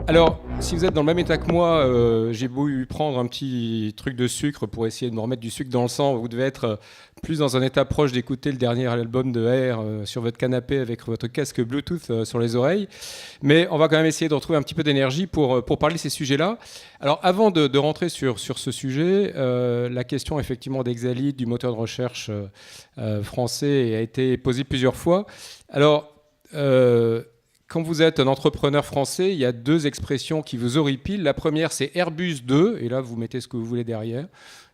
Alors, si vous êtes dans le même état que moi, j'ai beau prendre un petit truc de sucre pour essayer de me remettre du sucre dans le sang, vous devez être plus dans un état proche d'écouter le dernier album de Air sur votre canapé avec votre casque Bluetooth sur les oreilles. Mais on va quand même essayer de retrouver un petit peu d'énergie pour parler de ces sujets-là. Alors, avant de rentrer sur ce sujet, la question effectivement d'Exalid, du moteur de recherche français, a été posée plusieurs fois. Alors, quand vous êtes un entrepreneur français, il y a deux expressions qui vous horripilent. La première, c'est Airbus 2, et là, vous mettez ce que vous voulez derrière.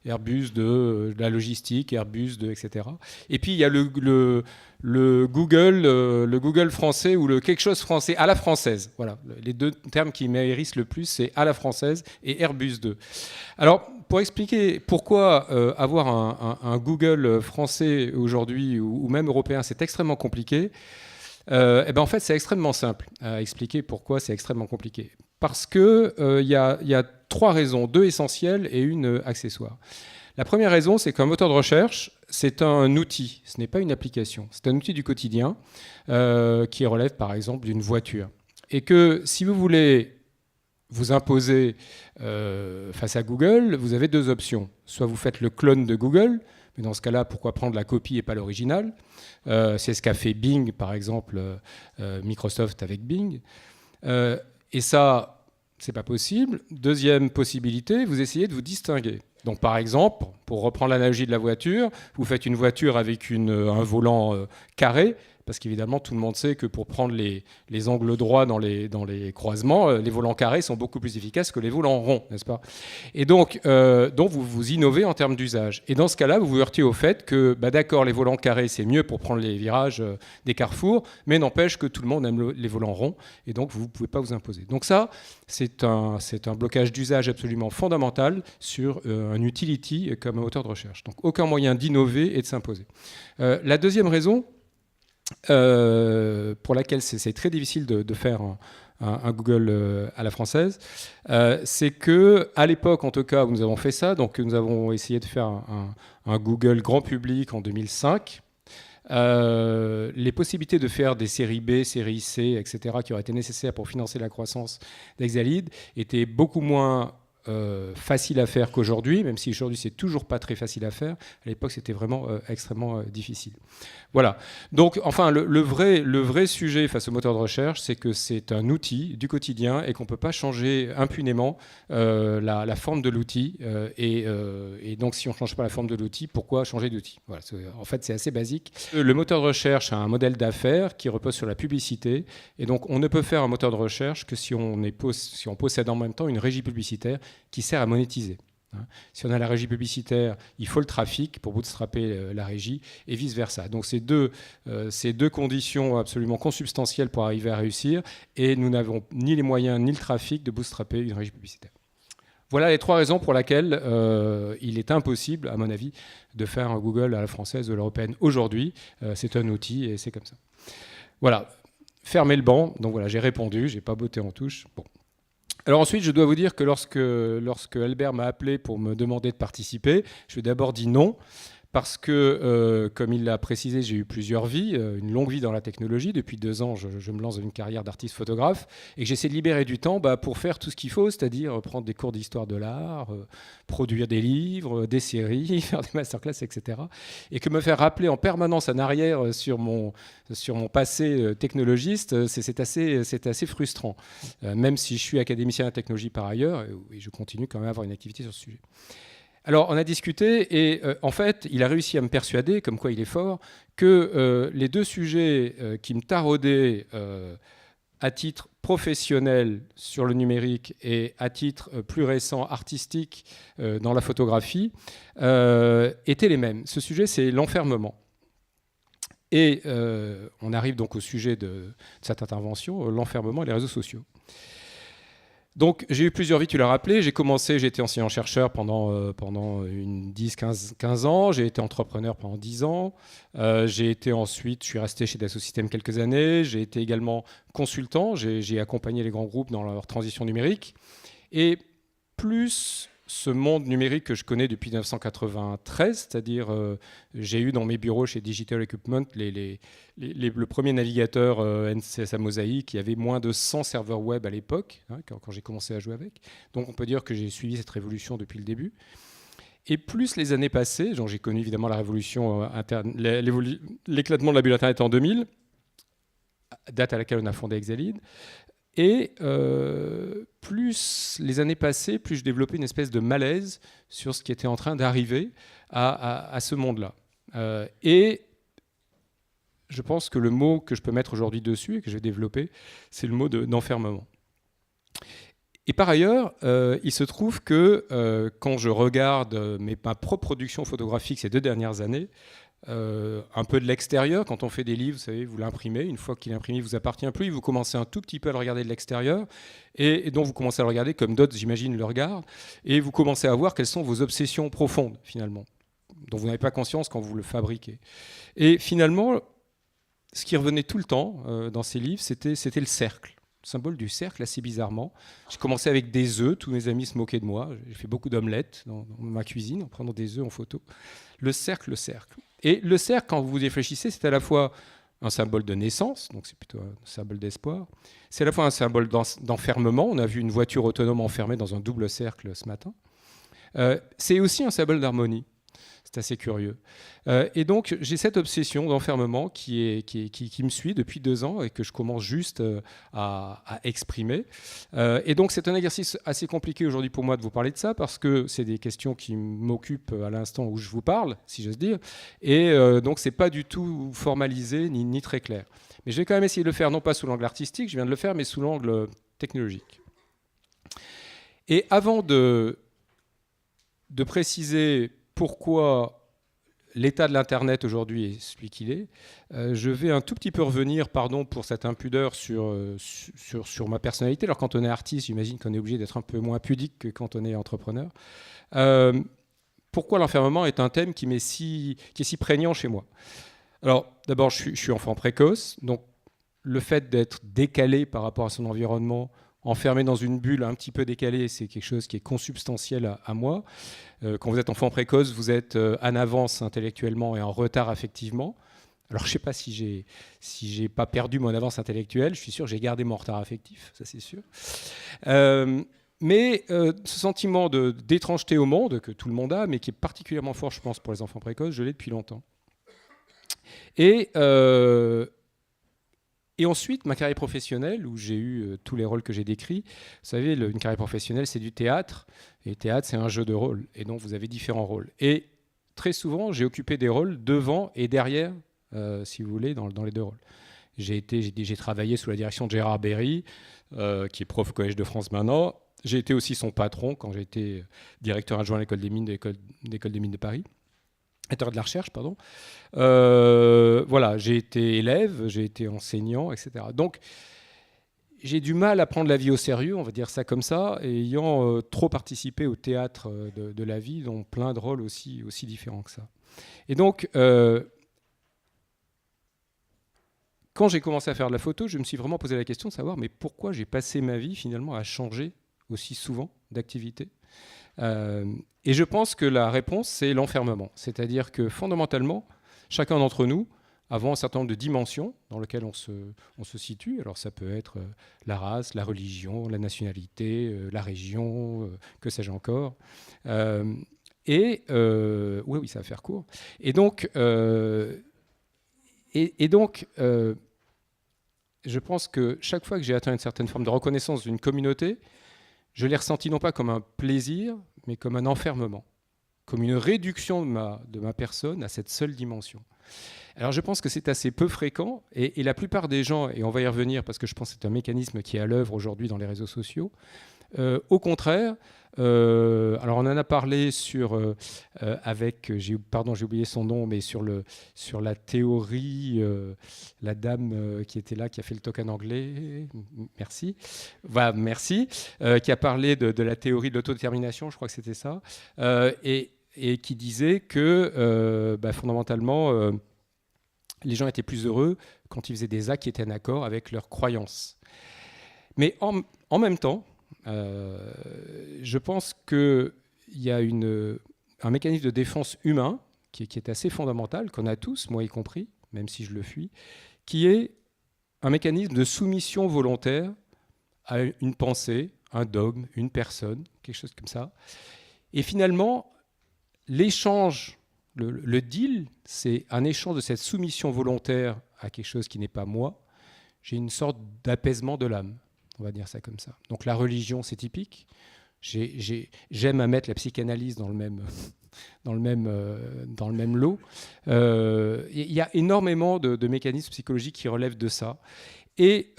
Airbus de la logistique, Airbus 2, etc. Et puis, il y a le Google français ou le quelque chose français à la française. Voilà, les deux termes qui m'hérissent le plus, c'est à la française et Airbus 2. Alors, pour expliquer pourquoi avoir un Google français aujourd'hui ou même européen, c'est extrêmement compliqué. En fait, c'est extrêmement simple à expliquer pourquoi c'est extrêmement compliqué. Parce qu'il y a trois raisons, deux essentielles et une accessoire. La première raison, c'est qu'un moteur de recherche, c'est un outil, ce n'est pas une application. C'est un outil du quotidien qui relève par exemple d'une voiture. Et que si vous voulez vous imposer face à Google, vous avez deux options. Soit vous faites le clone de Google, mais dans ce cas-là, pourquoi prendre la copie et pas l'original ? C'est ce qu'a fait Bing, par exemple, Microsoft avec Bing. Et ça, c'est pas possible. Deuxième possibilité, vous essayez de vous distinguer. Donc, par exemple, pour reprendre l'analogie de la voiture, vous faites une voiture avec un volant carré, parce qu'évidemment, tout le monde sait que pour prendre les angles droits dans les croisements, les volants carrés sont beaucoup plus efficaces que les volants ronds, n'est-ce pas ? Et donc vous innovez en termes d'usage. Et dans ce cas-là, vous vous heurtez au fait que, d'accord, les volants carrés, c'est mieux pour prendre les virages des carrefours, mais n'empêche que tout le monde aime les volants ronds, et donc vous ne pouvez pas vous imposer. Donc ça, c'est un blocage d'usage absolument fondamental sur un utility comme un moteur de recherche. Donc aucun moyen d'innover et de s'imposer. La deuxième raison, pour laquelle c'est très difficile de faire un Google à la française, c'est que à l'époque, en tout cas, où nous avons fait ça, donc nous avons essayé de faire un Google grand public en 2005. Les possibilités de faire des séries B, séries C, etc., qui auraient été nécessaires pour financer la croissance d'Exalid étaient beaucoup moins facile à faire qu'aujourd'hui, même si aujourd'hui c'est toujours pas très facile à faire. À l'époque, c'était vraiment extrêmement difficile. Voilà. Donc, enfin, le vrai sujet face au moteur de recherche, c'est que c'est un outil du quotidien et qu'on peut pas changer impunément la forme de l'outil. Et donc, si on change pas la forme de l'outil, pourquoi changer d'outil ? Voilà. En fait, c'est assez basique. Le moteur de recherche a un modèle d'affaires qui repose sur la publicité, et donc on ne peut faire un moteur de recherche que si on possède en même temps une régie publicitaire qui sert à monétiser. Si on a la régie publicitaire, il faut le trafic pour bootstrapper la régie et vice-versa. Donc c'est deux conditions absolument consubstantielles pour arriver à réussir, et nous n'avons ni les moyens ni le trafic de bootstrapper une régie publicitaire. Voilà les trois raisons pour lesquelles il est impossible, à mon avis, de faire un Google à la française ou à l'européenne aujourd'hui. C'est un outil et c'est comme ça. Voilà, fermez le banc. Donc voilà, j'ai répondu, j'ai pas botté en touche. Bon. Alors ensuite, je dois vous dire que lorsque Albert m'a appelé pour me demander de participer, je lui ai d'abord dit non, parce que, comme il l'a précisé, j'ai eu plusieurs vies, une longue vie dans la technologie. Depuis 2 ans, je me lance dans une carrière d'artiste photographe, et que j'essaie de libérer du temps pour faire tout ce qu'il faut, c'est-à-dire prendre des cours d'histoire de l'art, produire des livres, des séries, faire des masterclass, etc. Et que me faire rappeler en permanence en arrière sur mon passé technologiste, c'est assez frustrant. Même si je suis académicien de la technologie par ailleurs, et je continue quand même à avoir une activité sur ce sujet. Alors, on a discuté et en fait, il a réussi à me persuader, comme quoi il est fort, que les deux sujets qui me taraudaient à titre professionnel sur le numérique et à titre plus récent artistique dans la photographie étaient les mêmes. Ce sujet, c'est l'enfermement. Et on arrive donc au sujet de cette intervention, l'enfermement et les réseaux sociaux. Donc, j'ai eu plusieurs vies, tu l'as rappelé. J'ai été enseignant-chercheur pendant 15 ans. J'ai été entrepreneur pendant 10 ans. Je suis resté chez Dassault Systèmes quelques années. J'ai été également consultant. J'ai accompagné les grands groupes dans leur transition numérique. Et plus ce monde numérique que je connais depuis 1993, c'est-à-dire j'ai eu dans mes bureaux chez Digital Equipment le premier navigateur NCSA Mosaic. Il y avait moins de 100 serveurs web à l'époque, hein, quand j'ai commencé à jouer avec. Donc on peut dire que j'ai suivi cette révolution depuis le début. Et plus les années passées, j'ai connu évidemment la révolution interne, l'éclatement de la bulle Internet en 2000, date à laquelle on a fondé Exalid. Et plus les années passaient, plus je développais une espèce de malaise sur ce qui était en train d'arriver à ce monde-là. Et je pense que le mot que je peux mettre aujourd'hui dessus et que je vais développer, c'est le mot d'enfermement. Et par ailleurs, il se trouve que quand je regarde ma propre production photographique ces 2 dernières années, un peu de l'extérieur, quand on fait des livres, vous savez, vous l'imprimez, une fois qu'il est imprimé, il ne vous appartient plus, vous commencez un tout petit peu à le regarder de l'extérieur, et donc vous commencez à le regarder comme d'autres, j'imagine, le regardent, et vous commencez à voir quelles sont vos obsessions profondes, finalement, dont vous n'avez pas conscience quand vous le fabriquez. Et finalement, ce qui revenait tout le temps dans ces livres, c'était le cercle. Le symbole du cercle, assez bizarrement. J'ai commencé avec des œufs, tous mes amis se moquaient de moi, j'ai fait beaucoup d'omelettes dans ma cuisine, en prenant des œufs en photo. Le cercle, le cercle. Et le cercle, quand vous y réfléchissez, c'est à la fois un symbole de naissance, donc c'est plutôt un symbole d'espoir. C'est à la fois un symbole d'enfermement. On a vu une voiture autonome enfermée dans un double cercle ce matin. C'est aussi un symbole d'harmonie. C'est assez curieux. Et donc, j'ai cette obsession d'enfermement qui me suit depuis 2 ans et que je commence juste à exprimer. Et donc, c'est un exercice assez compliqué aujourd'hui pour moi de vous parler de ça parce que c'est des questions qui m'occupent à l'instant où je vous parle, si j'ose dire. Et donc, c'est pas du tout formalisé ni très clair. Mais je vais quand même essayer de le faire, non pas sous l'angle artistique, je viens de le faire, mais sous l'angle technologique. Et avant de préciser pourquoi l'état de l'Internet aujourd'hui est celui qu'il est, je vais un tout petit peu revenir, pardon pour cette impudeur, sur ma personnalité. Alors quand on est artiste, j'imagine qu'on est obligé d'être un peu moins pudique que quand on est entrepreneur. Pourquoi l'enfermement est un thème qui est si prégnant chez moi? Alors d'abord, je suis enfant précoce, donc le fait d'être décalé par rapport à son environnement, enfermé dans une bulle un petit peu décalée, c'est quelque chose qui est consubstantiel à moi. Quand vous êtes enfant précoce, vous êtes en avance intellectuellement et en retard affectivement. Alors, je ne sais pas si j'ai pas perdu mon avance intellectuelle. Je suis sûr que j'ai gardé mon retard affectif, ça c'est sûr. Mais ce sentiment d'étrangeté au monde, que tout le monde a, mais qui est particulièrement fort, je pense, pour les enfants précoces, je l'ai depuis longtemps. Et ensuite, ma carrière professionnelle, où j'ai eu tous les rôles que j'ai décrits. Vous savez, une carrière professionnelle, c'est du théâtre. Et le théâtre, c'est un jeu de rôles. Et donc, vous avez différents rôles. Et très souvent, j'ai occupé des rôles devant et derrière, si vous voulez, dans les 2 rôles. J'ai travaillé sous la direction de Gérard Berry, qui est prof au Collège de France maintenant. J'ai été aussi son patron quand j'ai été directeur adjoint à l'École des Mines de Paris. De la recherche, pardon. Voilà, j'ai été élève, j'ai été enseignant, etc. Donc, j'ai du mal à prendre la vie au sérieux, on va dire ça comme ça, ayant trop participé au théâtre de la vie, dans plein de rôles aussi différents que ça. Et donc, quand j'ai commencé à faire de la photo, je me suis vraiment posé la question de savoir, mais pourquoi j'ai passé ma vie finalement à changer aussi souvent d'activité ? Et je pense que la réponse, c'est l'enfermement. C'est-à-dire que fondamentalement, chacun d'entre nous avons un certain nombre de dimensions dans lesquelles on se situe. Alors ça peut être la race, la religion, la nationalité, la région, que sais-je encore. Oui, ça va faire court. Et donc, je pense que chaque fois que j'ai atteint une certaine forme de reconnaissance d'une communauté, je l'ai ressenti non pas comme un plaisir, mais comme un enfermement, comme une réduction de ma personne à cette seule dimension. Alors je pense que c'est assez peu fréquent, et la plupart des gens, et on va y revenir parce que je pense que c'est un mécanisme qui est à l'œuvre aujourd'hui dans les réseaux sociaux, au contraire, alors on en a parlé avec, j'ai oublié son nom, mais sur la théorie, la dame qui était là, qui a fait le talk en anglais, merci, voilà, merci, qui a parlé de la théorie de l'autodétermination, je crois que c'était ça, et qui disait que fondamentalement, les gens étaient plus heureux quand ils faisaient des actes qui étaient en accord avec leurs croyances. Mais en même temps, je pense que il y a un mécanisme de défense humain qui est assez fondamental, qu'on a tous, moi y compris, même si je le fuis, qui est un mécanisme de soumission volontaire à une pensée, un dogme, une personne, quelque chose comme ça. Et finalement, l'échange, le deal, c'est un échange de cette soumission volontaire à quelque chose qui n'est pas moi. J'ai une sorte d'apaisement de l'âme, on va dire ça comme ça. Donc la religion, c'est typique. J'aime à mettre la psychanalyse dans le même lot. Il y a énormément de mécanismes psychologiques qui relèvent de ça. Et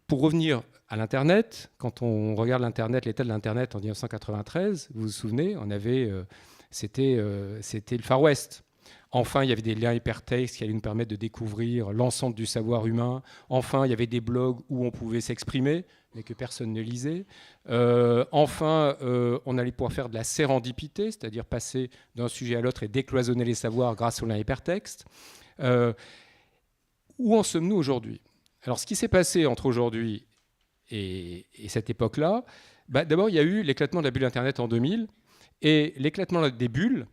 pour revenir à l'Internet, quand on regarde l'Internet, l'état de l'Internet en 1993, vous vous souvenez, c'était le Far West. Enfin, il y avait des liens hypertextes qui allaient nous permettre de découvrir l'ensemble du savoir humain. Enfin, il y avait des blogs où on pouvait s'exprimer, mais que personne ne lisait. Enfin, on allait pouvoir faire de la sérendipité, c'est-à-dire passer d'un sujet à l'autre et décloisonner les savoirs grâce aux liens hypertextes. Où en sommes-nous aujourd'hui ? Alors, ce qui s'est passé entre aujourd'hui et cette époque-là, d'abord, il y a eu l'éclatement de la bulle Internet en 2000. Et l'éclatement des bulles,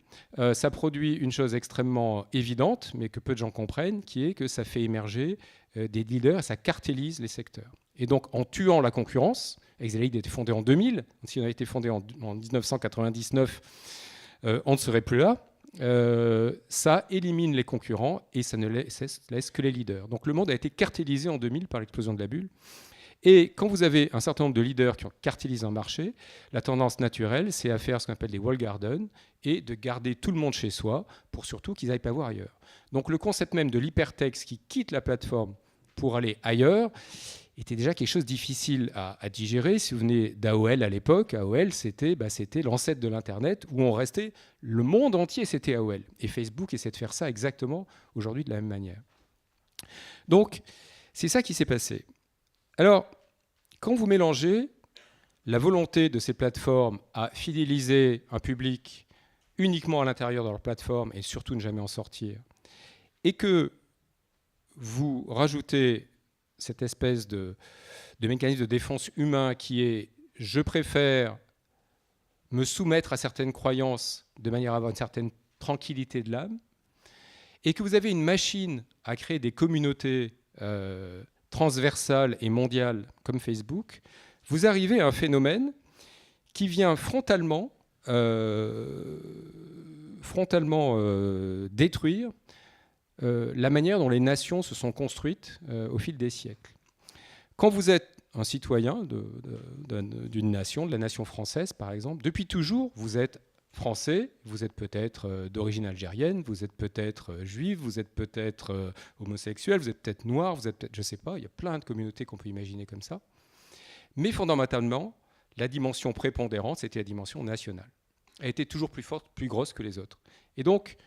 ça produit une chose extrêmement évidente, mais que peu de gens comprennent, qui est que ça fait émerger des leaders, ça cartélise les secteurs. Et donc, en tuant la concurrence, Exalead a été fondé en 2000, si on avait été fondé en 1999, on ne serait plus là. Ça élimine les concurrents et ça ne laisse que les leaders. Donc le monde a été cartélisé en 2000 par l'explosion de la bulle. Et quand vous avez un certain nombre de leaders qui ont cartélisé un marché, la tendance naturelle, c'est à faire ce qu'on appelle des walled gardens et de garder tout le monde chez soi pour surtout qu'ils n'aillent pas voir ailleurs. Donc le concept même de l'hypertexte qui quitte la plateforme pour aller ailleurs était déjà quelque chose de difficile à digérer. Si vous venez d'AOL à l'époque, AOL c'était l'ancêtre de l'Internet où on restait, le monde entier c'était AOL. Et Facebook essaie de faire ça exactement aujourd'hui de la même manière. Donc c'est ça qui s'est passé. Alors, quand vous mélangez la volonté de ces plateformes à fidéliser un public uniquement à l'intérieur de leur plateforme et surtout ne jamais en sortir, et que vous rajoutez cette espèce de mécanisme de défense humain qui est « je préfère me soumettre à certaines croyances de manière à avoir une certaine tranquillité de l'âme », et que vous avez une machine à créer des communautés transversale et mondiale comme Facebook, vous arrivez à un phénomène qui vient frontalement détruire la manière dont les nations se sont construites au fil des siècles. Quand vous êtes un citoyen d'une nation, de la nation française par exemple, depuis toujours, vous êtes français, vous êtes peut-être d'origine algérienne, vous êtes peut-être juif, vous êtes peut-être homosexuel, vous êtes peut-être noir, vous êtes peut-être, je ne sais pas, il y a plein de communautés qu'on peut imaginer comme ça. Mais fondamentalement, la dimension prépondérante, c'était la dimension nationale. Elle était toujours plus forte, plus grosse que les autres. Et donc,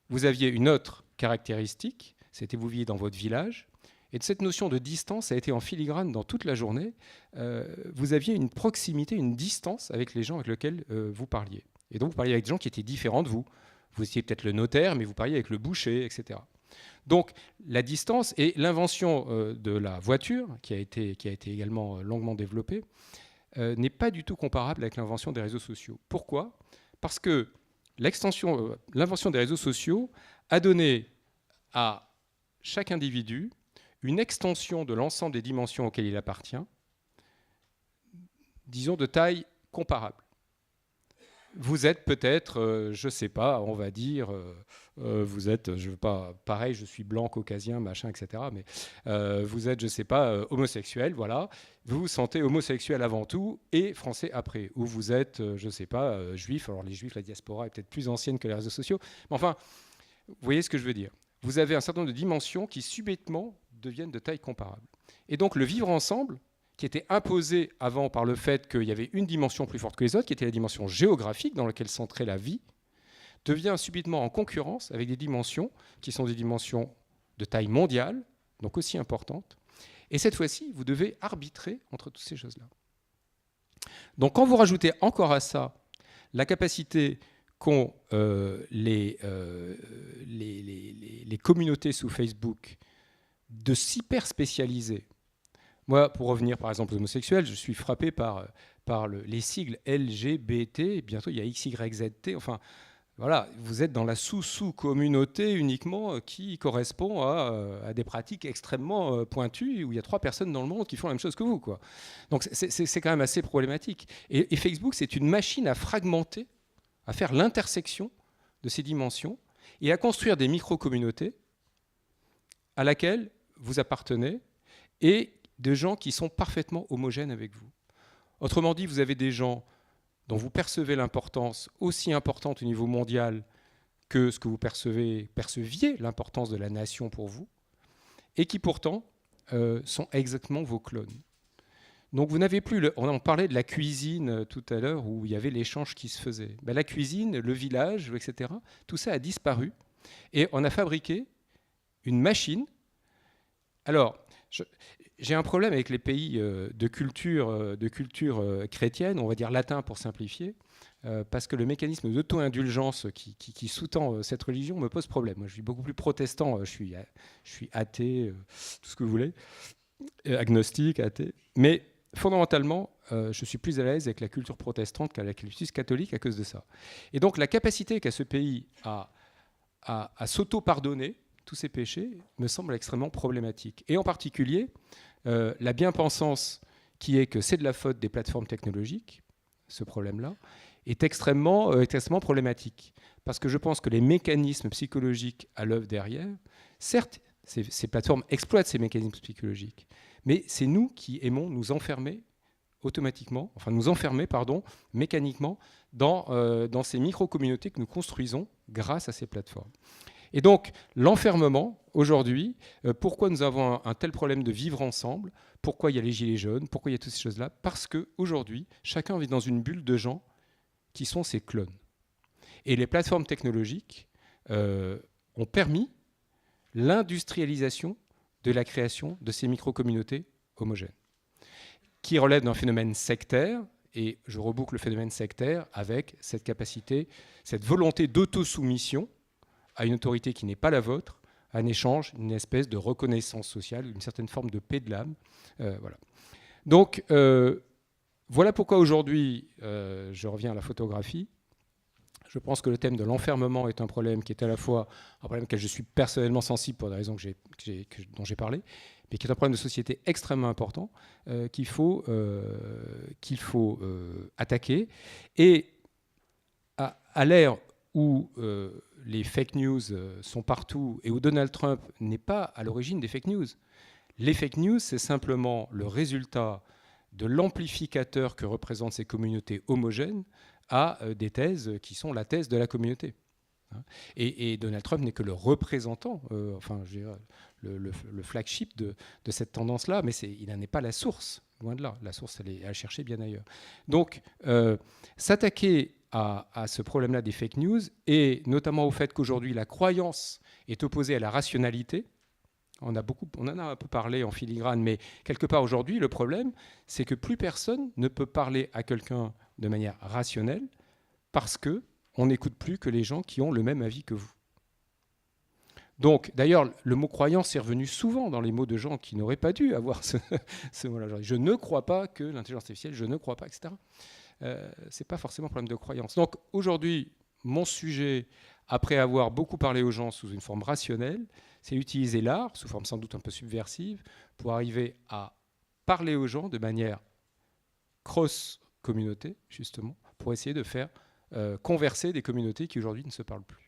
vous aviez une autre caractéristique, c'était vous viviez dans votre village, et de cette notion de distance a été en filigrane dans toute la journée. Vous aviez une proximité, une distance avec les gens avec lesquels vous parliez. Et donc, vous parliez avec des gens qui étaient différents de vous. Vous étiez peut-être le notaire, mais vous parliez avec le boucher, etc. Donc, la distance et l'invention de la voiture, qui a été également longuement développée, n'est pas du tout comparable avec l'invention des réseaux sociaux. Pourquoi ? Parce que l'invention des réseaux sociaux a donné à chaque individu une extension de l'ensemble des dimensions auxquelles il appartient, disons de taille comparable. Vous êtes peut-être, je ne sais pas, on va dire, vous êtes, je veux pas, pareil, je suis blanc, caucasien, machin, etc. Mais vous êtes, je ne sais pas, homosexuel, voilà. Vous vous sentez homosexuel avant tout et français après. Ou vous êtes, je ne sais pas, juif. Alors les juifs, la diaspora est peut-être plus ancienne que les réseaux sociaux. Mais enfin, vous voyez ce que je veux dire. Vous avez un certain nombre de dimensions qui subitement deviennent de taille comparable. Et donc le vivre ensemble, qui était imposé avant par le fait qu'il y avait une dimension plus forte que les autres, qui était la dimension géographique dans laquelle centrait la vie, devient subitement en concurrence avec des dimensions qui sont des dimensions de taille mondiale, donc aussi importantes. Et cette fois-ci, vous devez arbitrer entre toutes ces choses-là. Donc quand vous rajoutez encore à ça la capacité qu'ont les communautés sous Facebook de s'hyper spécialiser. Moi, pour revenir par exemple aux homosexuels, je suis frappé par par les sigles LGBT, bientôt il y a XYZT, enfin voilà, vous êtes dans la sous-communauté uniquement qui correspond à des pratiques extrêmement pointues où il y a 3 personnes dans le monde qui font la même chose que vous, quoi. Donc c'est quand même assez problématique. Et Facebook, c'est une machine à fragmenter, à faire l'intersection de ces dimensions et à construire des micro-communautés à laquelle vous appartenez et de gens qui sont parfaitement homogènes avec vous. Autrement dit, vous avez des gens dont vous percevez l'importance aussi importante au niveau mondial que ce que vous perceviez l'importance de la nation pour vous, et qui pourtant sont exactement vos clones. Donc vous n'avez plus, on parlait de la cuisine tout à l'heure où il y avait l'échange qui se faisait. Ben, la cuisine, le village, etc., tout ça a disparu et on a fabriqué une machine. Alors, j'ai un problème avec les pays de culture chrétienne, on va dire latin pour simplifier, parce que le mécanisme d'auto-indulgence qui sous-tend cette religion me pose problème. Moi, je suis beaucoup plus protestant, je suis athée, tout ce que vous voulez, agnostique, athée, mais fondamentalement, je suis plus à l'aise avec la culture protestante qu'avec la culture catholique à cause de ça. Et donc, la capacité qu'a ce pays à s'auto-pardonner tous ces péchés me semble extrêmement problématique. Et en particulier, la bien-pensance qui est que c'est de la faute des plateformes technologiques, ce problème-là, est extrêmement problématique. Parce que je pense que les mécanismes psychologiques à l'œuvre derrière, certes, ces plateformes exploitent ces mécanismes psychologiques, mais c'est nous qui aimons nous enfermer automatiquement, enfin nous enfermer, mécaniquement dans ces micro-communautés que nous construisons grâce à ces plateformes. Et donc, l'enfermement, aujourd'hui, pourquoi nous avons un tel problème de vivre ensemble, pourquoi il y a les gilets jaunes, pourquoi il y a toutes ces choses-là, parce qu'aujourd'hui, chacun vit dans une bulle de gens qui sont ses clones. Et les plateformes technologiques ont permis l'industrialisation de la création de ces micro-communautés homogènes, qui relèvent d'un phénomène sectaire, et je reboucle le phénomène sectaire avec cette capacité, cette volonté d'autosoumission à une autorité qui n'est pas la vôtre, un échange, une espèce de reconnaissance sociale, une certaine forme de paix de l'âme. Voilà. Donc, voilà pourquoi aujourd'hui, je reviens à la photographie. Je pense que le thème de l'enfermement est un problème qui est à la fois un problème auquel je suis personnellement sensible pour des raisons dont j'ai parlé, mais qui est un problème de société extrêmement important qu'il faut attaquer. Et à l'ère où les fake news sont partout et où Donald Trump n'est pas à l'origine des fake news. Les fake news, c'est simplement le résultat de l'amplificateur que représentent ces communautés homogènes à des thèses qui sont la thèse de la communauté. Et Donald Trump n'est que le représentant, le flagship de cette tendance-là, mais il n'en est pas la source, loin de là. La source, elle est à chercher bien ailleurs. Donc, s'attaquer à ce problème-là des fake news, et notamment au fait qu'aujourd'hui, la croyance est opposée à la rationalité. On en a un peu parlé en filigrane, mais quelque part aujourd'hui, le problème, c'est que plus personne ne peut parler à quelqu'un de manière rationnelle parce qu'on n'écoute plus que les gens qui ont le même avis que vous. Donc, d'ailleurs, le mot croyance est revenu souvent dans les mots de gens qui n'auraient pas dû avoir ce mot-là. Je ne crois pas que l'intelligence artificielle, je ne crois pas, etc. Ce n'est pas forcément un problème de croyance. Donc, aujourd'hui, mon sujet, après avoir beaucoup parlé aux gens sous une forme rationnelle, c'est utiliser l'art, sous forme sans doute un peu subversive, pour arriver à parler aux gens de manière cross-communauté, justement, pour essayer de faire converser des communautés qui aujourd'hui ne se parlent plus.